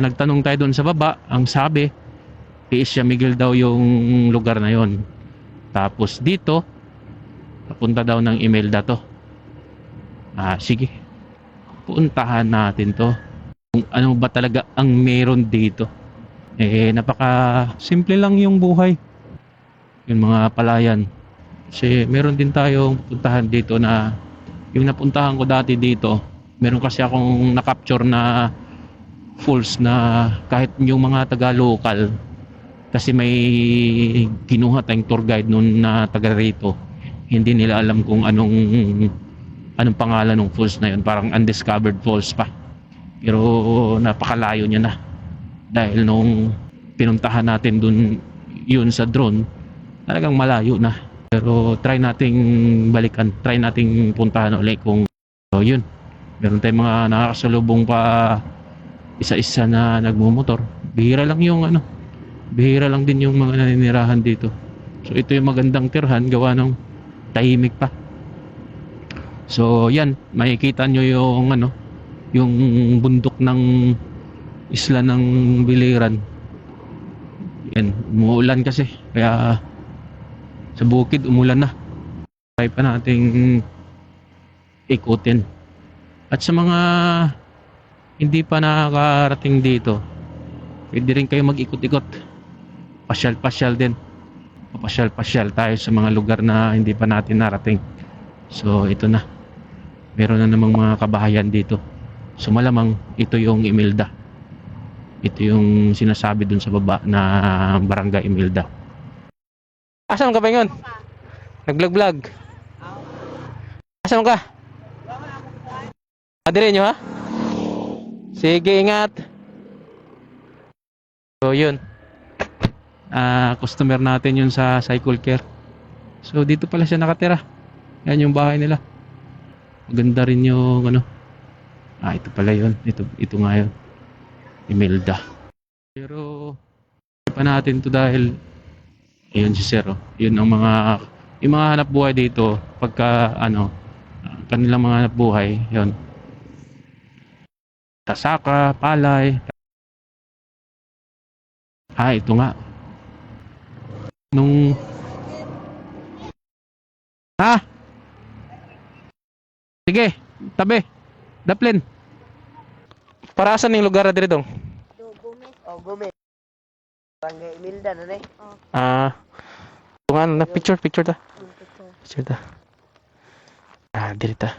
Nagtanong tayo doon sa baba, ang sabi P.S. Miguel daw yung lugar na yon. Tapos dito papunta daw ng Imelda to. Sige, puntahan natin to kung ano ba talaga ang meron dito. Napaka simple lang yung buhay, yung mga palayan. Kasi meron din tayong puntahan dito na yung napuntahan ko dati dito. Meron kasi akong na-capture na falls na kahit yung mga taga-local, kasi may kinuha tayong tour guide noon na taga rito, hindi nila alam kung anong pangalan ng falls na yun. Parang undiscovered falls pa, pero napakalayo niya na dahil nung pinuntahan natin dun yun sa drone, talagang malayo na. Pero try nating balikan, try nating puntahan ulit kung yun. Meron tayong mga nakakasalubong pa isa-isa na nagmumotor. Bihira lang bihira lang din yung mga naninirahan dito. So ito yung magandang tirhan, gawa ng tahimik pa. So yan, makikita nyo yung bundok ng isla ng Biliran. Yan, umuulan kasi, kaya sa bukid umulan na. Try pa nating ikutin. At sa mga hindi pa nakakarating dito, pwede rin kayo mag-ikot-ikot, pasyal-pasyal din, pasyal-pasyal tayo sa mga lugar na hindi pa natin narating. So ito na, meron na namang mga kabahayan dito. So malamang ito yung Imelda, ito yung sinasabi dun sa baba na Barangay Imelda. Asan ka ba yun? Nag-vlog-vlog? Asan ka? Adire nyo ha? Sige, ingat. So yun, customer natin yun sa Cycle Care. So dito pala siya nakatira. Yan yung bahay nila. Maganda rin yung ito pala yun. Ito nga yun, Imelda. Pero pa natin to dahil ayun si Sir, yun ang yung mga hanap buhay dito pagka kanilang mga hanap buhay yun, sasaka, palay. Ito nga nung sige, tabi daplin para saan yung lugar na dito dong? Gumit. Barangay Imelda na rin. Tungan na picture ta. Picture ta. Dito ta.